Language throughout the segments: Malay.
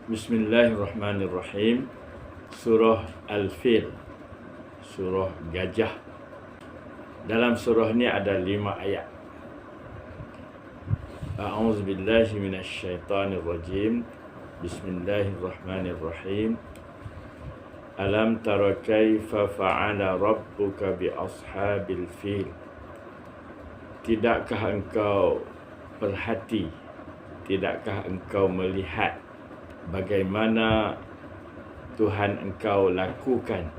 Bismillahirrahmanirrahim. Surah Al-Fil, surah gajah. Dalam surah ni ada 5 ayat. A'udzubillahi minasyaitonirrajim. Bismillahirrahmanirrahim. Alam tara kaifa fa'ala rabbuka bi ashabil fil. Tidakkah engkau perhati, tidakkah engkau melihat bagaimana Tuhan engkau lakukan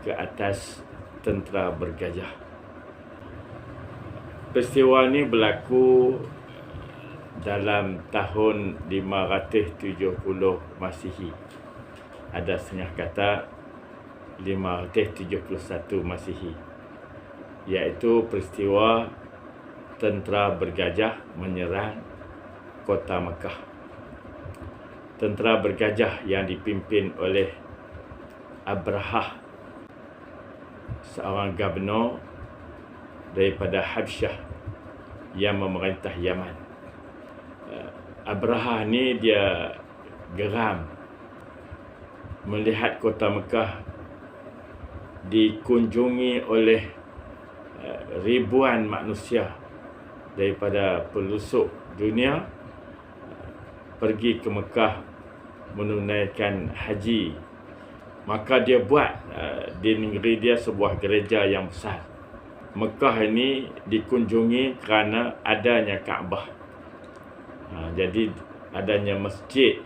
ke atas tentera bergajah. Peristiwa ini berlaku dalam tahun 570 Masihi. Ada setengah kata 571 Masihi, iaitu peristiwa tentera bergajah menyerang kota Mekah. Tentera bergajah yang dipimpin oleh Abrahah, seorang gubernur daripada Habsyah yang memerintah Yaman. Abrahah ni dia geram melihat kota Mekah dikunjungi oleh ribuan manusia daripada pelosok dunia pergi ke Mekah menunaikan haji. Maka dia buat di negeri dia sebuah gereja yang besar. Mekah ini dikunjungi kerana adanya Kaabah. Jadi adanya masjid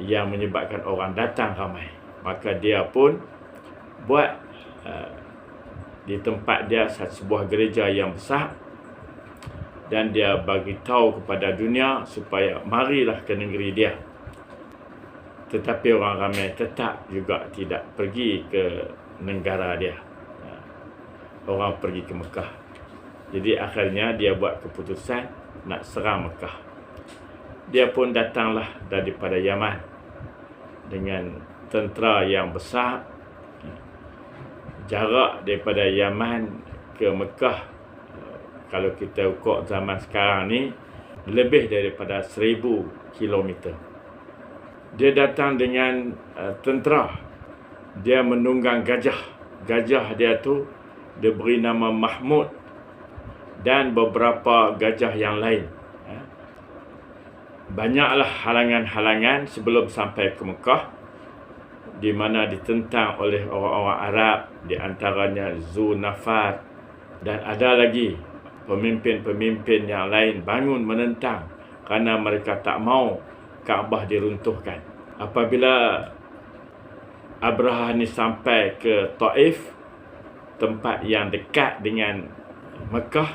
yang menyebabkan orang datang ramai. Maka dia pun buat di tempat dia sebuah gereja yang besar, dan dia bagi tahu kepada dunia supaya marilah ke negeri dia. Tetapi orang ramai tetap juga tidak pergi ke negara dia. Orang pergi ke Mekah. Jadi akhirnya dia buat keputusan nak serang Mekah. Dia pun datanglah daripada Yaman dengan tentera yang besar. Jarak daripada Yaman ke Mekah, kalau kita ukur zaman sekarang ni, lebih daripada 1000 kilometer. Dia datang dengan tentera. Dia menunggang gajah. Gajah dia tu diberi nama Mahmud dan beberapa gajah yang lain. Banyaklah halangan-halangan sebelum sampai ke Mekah, di mana ditentang oleh orang-orang Arab, di antaranya Zunafar, dan ada lagi pemimpin-pemimpin yang lain bangun menentang kerana mereka tak mau Kaabah diruntuhkan. Apabila Abrahah ni sampai ke Taif, tempat yang dekat dengan Mekah,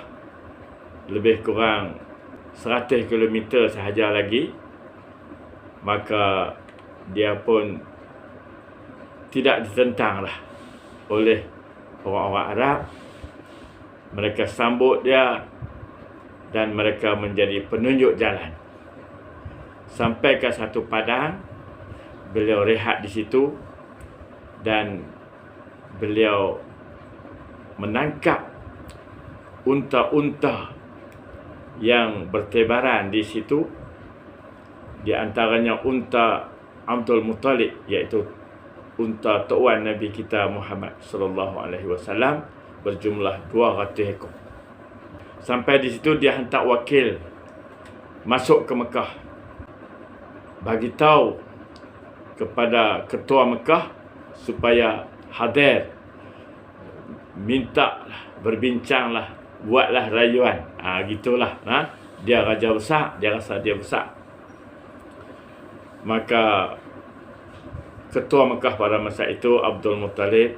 lebih kurang 100 km sahaja lagi, maka dia pun tidak ditentanglah oleh orang-orang Arab. Mereka sambut dia dan mereka menjadi penunjuk jalan. Sampai ke satu padang, beliau rehat di situ dan beliau menangkap unta-unta yang bertebaran di situ. Di antaranya unta Abdul Muttalib, iaitu unta tuan Nabi kita Muhammad sallallahu alaihi wasallam, berjumlah 200 ekor. Sampai di situ dia hantar wakil masuk ke Mekah, bagi tahu kepada ketua Mekah supaya hadir, minta berbincanglah, buatlah rayuan. Gitulah. Dia raja besar, dia rasa dia besar. Maka ketua Mekah pada masa itu Abdul Muttalib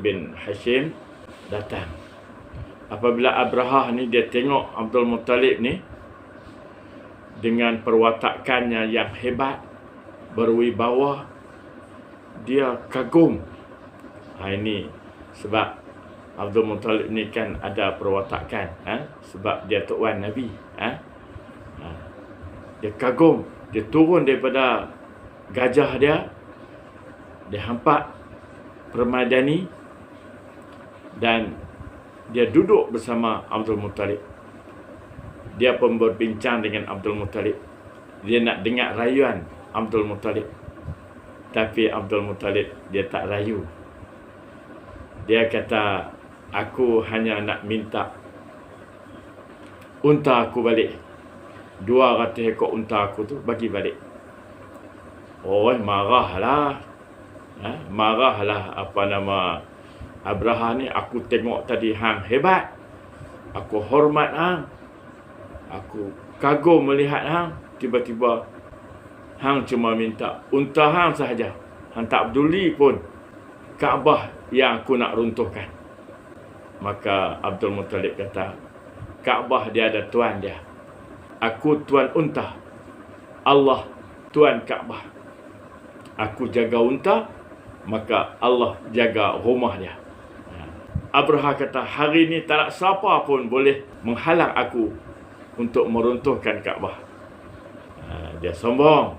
bin Hashim datang. Apabila Abrahah ni dia tengok Abdul Muttalib ni dengan perwatakannya yang hebat, berwibawa, dia kagum. Ini sebab Abdul Muttalib ni kan ada perwatakan, sebab dia tuan Nabi. Dia kagum, dia turun daripada gajah dia, dia hampak permadani dan dia duduk bersama Abdul Muttalib. Dia pun berbincang dengan Abdul Muttalib. dia nak dengar rayuan Abdul Muttalib. Tapi Abdul Muttalib dia tak rayu. Dia kata, aku hanya nak minta unta aku balik. 200 ekor unta aku tu bagi balik. Oh, marahlah. Marahlah Abraha ni. Aku tengok tadi hang hebat. Aku hormat hang. Aku kagum melihat hang. Tiba-tiba hang cuma minta unta hang sahaja. Hang tak peduli pun Kaabah yang aku nak runtuhkan. Maka Abdul Muttalib kata, Kaabah dia ada tuan dia. Aku tuan unta. Allah tuan Kaabah. Aku jaga unta, maka Allah jaga rumah dia. Abraha kata, hari ni tak ada siapa pun boleh menghalang aku untuk meruntuhkan Kaabah. Dia sombong.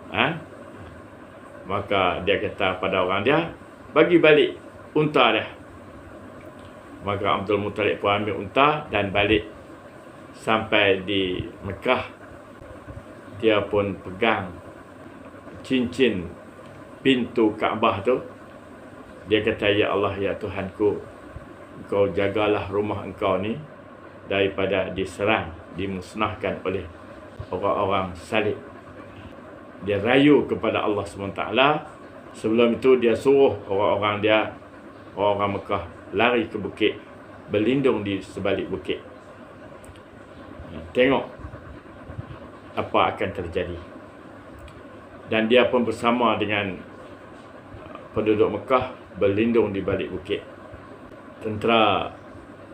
Maka dia kata pada orang dia, bagi balik unta dia. Maka Abdul Muttalib pun ambil unta dan balik. Sampai di Mekah, dia pun pegang cincin pintu Kaabah tu. Dia kata, ya Allah, ya Tuhanku, Engkau jagalah rumah Engkau ni daripada diserang, dimusnahkan oleh orang-orang salib. Dia rayu kepada Allah SWT. Sebelum itu dia suruh orang-orang Mekah lari ke bukit, berlindung di sebalik bukit. Tengok apa akan terjadi. Dan dia pun bersama dengan penduduk Mekah berlindung di balik bukit. Tentera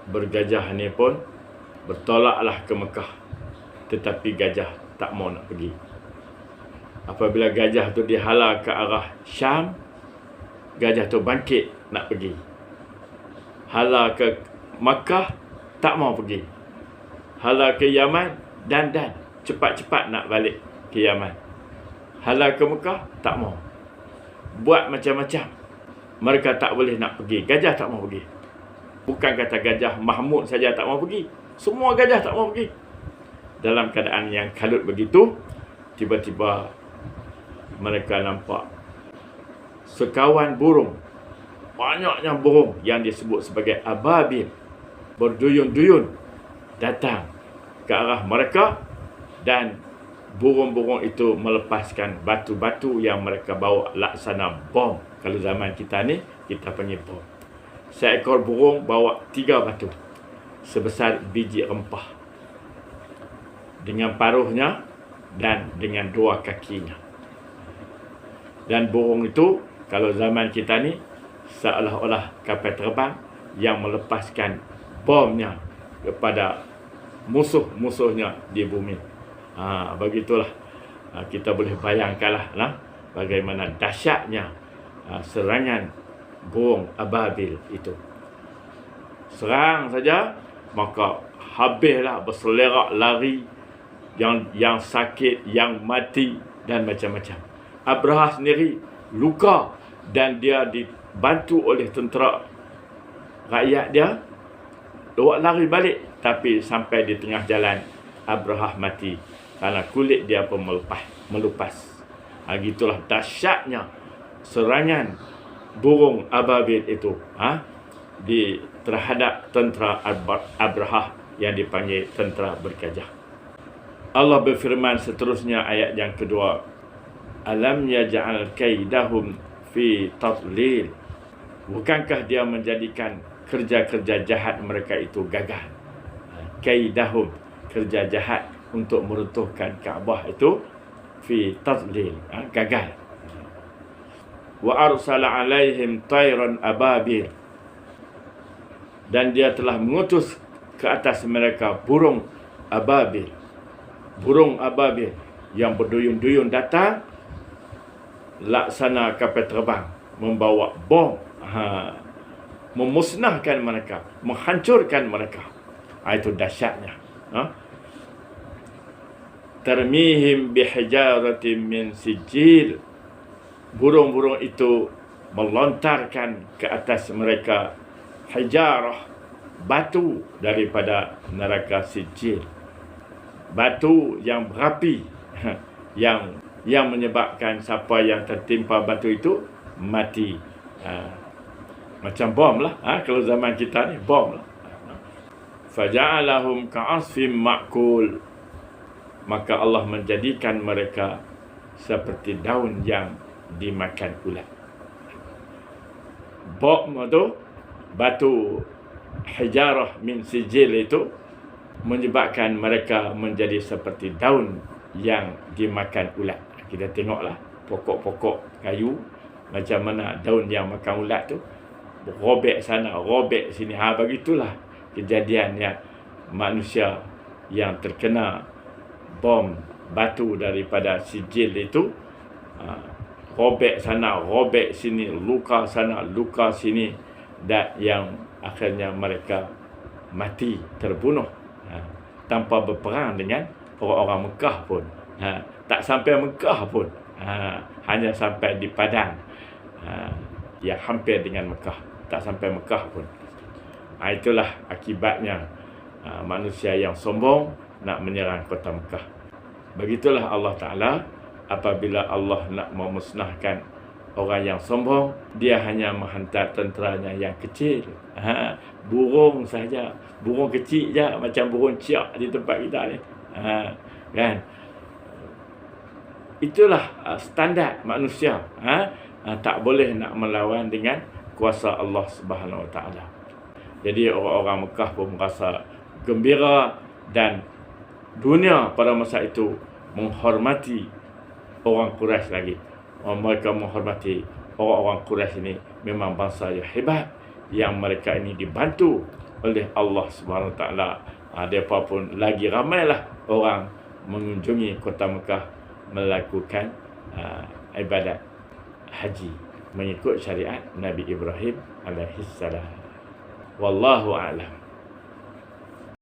bergajah ni pun bertolaklah ke Mekah. Tetapi gajah tak mau nak pergi. Apabila gajah tu dihala ke arah Syam, gajah tu bangkit nak pergi. Hala ke Makkah, tak mau pergi. Hala ke Yaman, dan cepat-cepat nak balik ke Yaman. Hala ke Mekah, tak mau. Buat macam-macam. Mereka tak boleh nak pergi. Gajah tak mau pergi. Bukan kata gajah Mahmud saja tak mau pergi. Semua gajah tak mau pergi. Dalam keadaan yang kalut begitu, tiba-tiba mereka nampak sekawan burung. Banyaknya burung yang disebut sebagai ababil, berduyun-duyun datang ke arah mereka. Dan burung-burung itu melepaskan batu-batu yang mereka bawa laksana bom. Kalau zaman kita ni, kita panggil bom. Seekor burung bawa 3 batu sebesar biji rempah, dengan paruhnya dan dengan 2 kakinya. Dan burung itu, kalau zaman kita ni, seolah-olah kapal terbang yang melepaskan bomnya kepada musuh-musuhnya di bumi. Begitulah. Kita boleh bayangkanlah bagaimana dahsyatnya serangan burung ababil itu. Serang saja, maka habislah, berselerak lari, yang sakit, yang mati dan macam-macam. Abraha sendiri luka dan dia dibantu oleh tentera rakyat dia. Dia lari balik, tapi sampai di tengah jalan Abraha mati kerana kulit dia pun melupas. Gitulah dahsyatnya serangan burung ababil itu terhadap tentera Abraha yang dipanggil tentera bergajah. Allah berfirman seterusnya, ayat yang kedua, alam yaj'al kaidahum fi tadlil. Bukankah dia menjadikan kerja-kerja jahat mereka itu gagal? Kaidahum, kerja jahat untuk meruntuhkan Kaabah itu, fi tadlil, gagal. Wa arsala alaihim tayran ababil. Dan dia telah mengutus ke atas mereka burung ababil. Burung ababil yang berduyun-duyun datang laksana kapal terbang, membawa bom, memusnahkan mereka, menghancurkan mereka. Itu dahsyatnya. Tarmihim bihijaratin min sijil. Burung-burung itu melontarkan ke atas mereka hijarah, batu daripada neraka sijil. Batu yang berapi yang menyebabkan siapa yang tertimpa batu itu mati. Macam bom lah. Kalau zaman kita ni bom lah. Faja'alahum ka'asfim ma'kul. Maka Allah menjadikan mereka seperti daun yang dimakan ulat. Bom itu, batu hijarah min sijil itu menyebabkan mereka menjadi seperti daun yang dimakan ulat. Kita tengoklah pokok-pokok kayu, macam mana daun yang makan ulat tu, robek sana, robek sini. Begitulah kejadian yang manusia yang terkena bom batu daripada sijil itu, robek sana, robek sini, luka sana, luka sini, dan yang akhirnya mereka mati, terbunuh, tanpa berperang dengan orang-orang Mekah pun. Tak sampai Mekah pun, hanya sampai di Padang, yang hampir dengan Mekah, tak sampai Mekah pun. Itulah akibatnya manusia yang sombong nak menyerang kota Mekah. Begitulah Allah Ta'ala, apabila Allah nak memusnahkan orang yang sombong, dia hanya menghantar tenteranya yang kecil. Burung saja, burung kecil je, macam burung ciak di tempat kita ni. Kan? Itulah standard manusia. Tak boleh nak melawan dengan kuasa Allah Subhanahu Wa Ta'ala. Jadi orang-orang Mekah pun merasa gembira, dan dunia pada masa itu menghormati orang Quraisy lagi. Mereka menghormati orang-orang Quraisy ini memang bangsa yang hebat, yang mereka ini dibantu oleh Allah Subhanahu Wa Ta'ala. Mereka pun lagi ramailah orang mengunjungi kota Mekah melakukan ibadat haji mengikut syariat Nabi Ibrahim alaihissalam. Wallahu a'lam.